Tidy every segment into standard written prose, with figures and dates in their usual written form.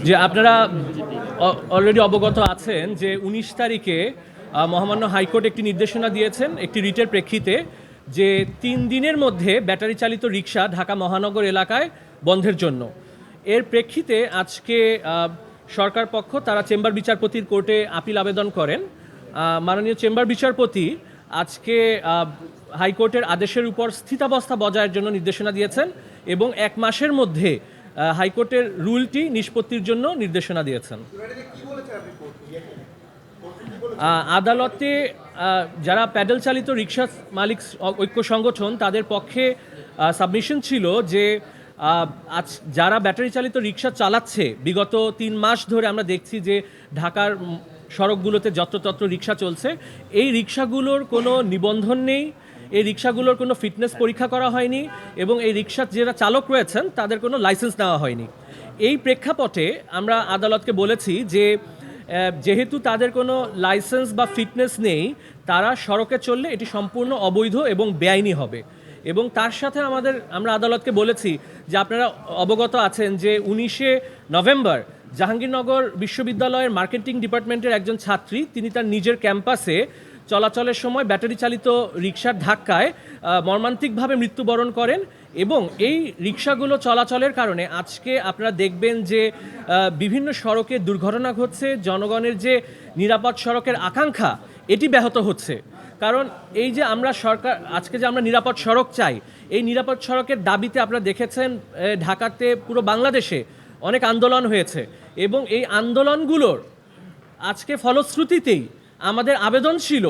যে আপনারা অলরেডি অবগত আছেন যে 19 তারিখে মহামান্য হাইকোর্ট একটি নির্দেশনা দিয়েছেন একটি রিটের প্রেক্ষিতে যে 3 দিনের মধ্যে ব্যাটারি চালিত রিক্সা ঢাকা মহানগর এলাকায় বন্ধের জন্য। এর প্রেক্ষিতে আজকে সরকার পক্ষ তারা চেম্বার বিচারপতির কোর্টে আপিল আবেদন করেন। মাননীয় চেম্বার বিচারপতি আজকে হাইকোর্টের আদেশের উপর স্থিতাবস্থা বজায়ের জন্য নির্দেশনা দিয়েছেন এবং 1 মাসের মধ্যে হাইকোর্টের রুলটি নিষ্পত্তির জন্য নির্দেশনা দিয়েছেন। আদালতে যারা প্যাডেল চালিত রিক্সা মালিক ঐক্য সংগঠন তাদের পক্ষে সাবমিশন ছিল যে যারা ব্যাটারি চালিত রিক্সা চালাচ্ছে বিগত 3 মাস ধরে আমরা দেখছি যে ঢাকার সড়কগুলোতে যত্রতত্র রিক্সা চলছে, এই রিক্সাগুলোর কোনো নিবন্ধন নেই, এই রিক্সাগুলোর কোনো ফিটনেস পরীক্ষা করা হয়নি এবং এই রিক্সার যারা চালক রয়েছেন তাদের কোনো লাইসেন্স নেওয়া হয়নি। এই প্রেক্ষাপটে আমরা আদালতকে বলেছি যে যেহেতু তাদের কোনো লাইসেন্স বা ফিটনেস নেই, তারা সড়কে চললে এটি সম্পূর্ণ অবৈধ এবং বেআইনি হবে। এবং তার সাথে আমরা আদালতকে বলেছি যে আপনারা অবগত আছেন যে 19শে নভেম্বর জাহাঙ্গীরনগর বিশ্ববিদ্যালয়ের মার্কেটিং ডিপার্টমেন্টের একজন ছাত্রী তিনি তার নিজের ক্যাম্পাসে চলাচলের সময় ব্যাটারি চালিত রিক্সার ধাক্কায় মর্মান্তিকভাবে মৃত্যুবরণ করেন এবং এই রিক্সাগুলো চলাচলের কারণে আজকে আপনারা দেখবেন যে বিভিন্ন সড়কে দুর্ঘটনা ঘটছে, জনগণের যে নিরাপদ সড়কের আকাঙ্ক্ষা এটি ব্যাহত হচ্ছে। কারণ এই যে আমরা আজকে যে আমরা নিরাপদ সড়ক চাই, এই নিরাপদ সড়কের দাবিতে আপনারা দেখেছেন ঢাকাতে পুরো বাংলাদেশে অনেক আন্দোলন হয়েছে এবং এই আন্দোলনগুলোর আজকে ফলশ্রুতিতেই আমাদের আবেদন ছিল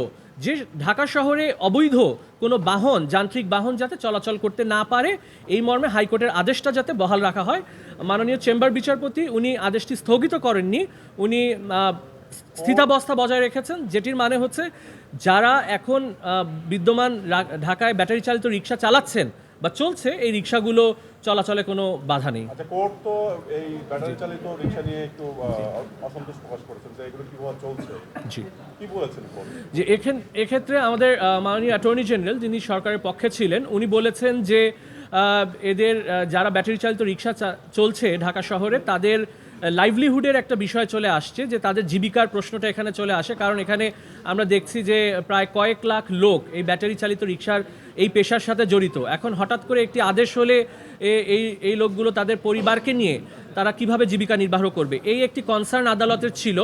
যে ঢাকা শহরে অবৈধ কোনো বাহন, যান্ত্রিক বাহন যাতে চলাচল করতে না পারে, এই মর্মে হাইকোর্টের আদেশটা যাতে বহাল রাখা হয়। মাননীয় চেম্বার বিচারপতি উনি আদেশটি স্থগিত করেননি, উনি স্থিতাবস্থা বজায় রেখেছেন, যেটির মানে হচ্ছে যারা এখন বিদ্যমান ঢাকায় ব্যাটারি চালিত রিক্সা চালাচ্ছেন বা চলছে, এই রিক্সাগুলো চলাচলে কোনো বাধা নেই। আচ্ছা, কোর্ট তো এই ব্যাটারি চালিত রিক্সা নিয়ে একটু অসন্তোষ প্রকাশ করেছেন যে এগুলো কিভাবে চলছে। জি, কি বলেছেন কোর্ট? যে এক্ষেত্রে আমাদের মাননীয় অ্যাটর্নি জেনারেল যিনি সরকারের পক্ষে ছিলেন উনি বলেছেন যে এদের যারা ব্যাটারি চালিত রিক্সা চলছে ঢাকা শহরে তাদের লাইভলিহুডের একটা বিষয় চলে আসছে, যে তাদের জীবিকার প্রশ্নটা এখানে চলে আসে। কারণ এখানে আমরা দেখছি যে প্রায় কয়েক লাখ লোক এই ব্যাটারি চালিত রিক্সার এই পেশার সাথে জড়িত। এখন হঠাৎ করে একটি আদেশ হলে এই লোকগুলো তাদের পরিবারকে নিয়ে তারা কিভাবে জীবিকা নির্বাহ করবে, এই একটি কনসার্ন আদালতের ছিল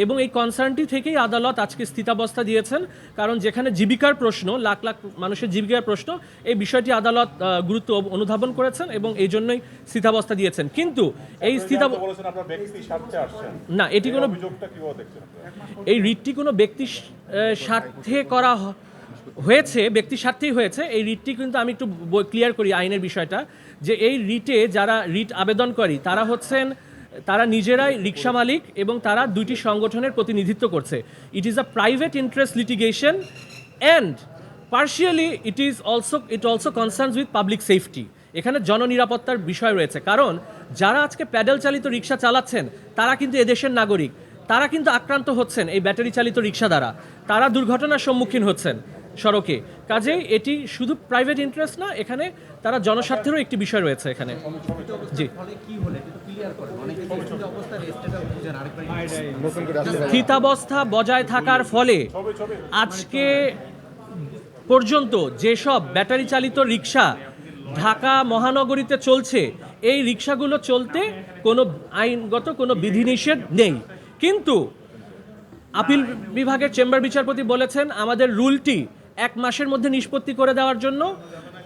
এবং এই কনসার্নটি থেকেই আদালত আজকে স্থিতাবস্থা দিয়েছেন। কারণ যেখানে জীবিকার প্রশ্ন, লাখ লাখ মানুষের জীবিকার প্রশ্ন, এই বিষয়টি আদালত গুরুত্ব অনুধাবন করেছেন এবং এই জন্যই স্থিতাবস্থা দিয়েছেন। কিন্তু এই না, এটি কোনো এই রিটটি কোনো ব্যক্তি স্বার্থে করা হয়েছে, ব্যক্তি স্বার্থেই হয়েছে। এই রিটটি কিন্তু আমি একটু ক্লিয়ার করি আইনের বিষয়টা, যে এই রিটে যারা রিট আবেদনকারী তারা নিজেরাই রিক্সা মালিক এবং তারা 2টি সংগঠনের প্রতিনিধিত্ব করছে। It is a private interest litigation and partially it also concerns with public safety. এখানে জননিরাপত্তার বিষয় রয়েছে। কারণ যারা আজকে প্যাডেল চালিত রিক্সা চালাচ্ছেন তারা কিন্তু এদেশের নাগরিক, তারা কিন্তু আক্রান্ত হচ্ছেন এই ব্যাটারি চালিত রিক্সা দ্বারা, তারা দুর্ঘটনার সম্মুখীন হচ্ছেন সড়কে। কাজেই এটি শুধু প্রাইভেট ইন্টারেস্ট না, এখানে তারা জনস্বার্থেরও একটি বিষয় রয়েছে এখানে। জি, স্থিতাবস্থা বজায় থাকার ফলে আজকে পর্যন্ত যেসব ব্যাটারি চালিত রিক্সা ঢাকা মহানগরীতে চলছে, এই রিক্সাগুলো চলতে কোনো আইনগত কোনো বিধিনিষেধ নেই। কিন্তু আপিল বিভাগের চেম্বার বিচারপতি বলেছেন আমাদের রুলটি 1 মাসের মধ্যে নিষ্পত্তি করে দেওয়ার জন্য।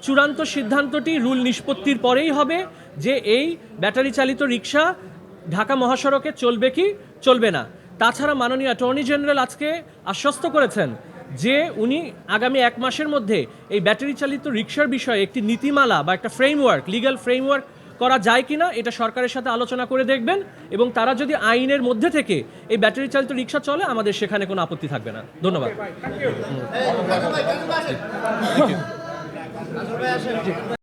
চূড়ান্ত সিদ্ধান্তটি রুল নিষ্পত্তির পরেই হবে যে এই ব্যাটারি চালিত রিক্সা ঢাকা মহাসড়কে চলবে কি চলবে না। তাছাড়া মাননীয় অ্যাটর্নি জেনারেল আজকে আশ্বস্ত করেছেন যে উনি আগামী 1 মাসের মধ্যে এই ব্যাটারি চালিত রিক্সার বিষয়ে একটি নীতিমালা বা একটা ফ্রেমওয়ার্ক, লিগ্যাল ফ্রেমওয়ার্ক করা যায় কিনা এটা সরকারের সাথে আলোচনা করে দেখবেন এবং তারা যদি আইনের মধ্যে থেকে এই ব্যাটারি চালিত রিক্সা চলে আমাদের সেখানে কোনো আপত্তি থাকবে না। ধন্যবাদ।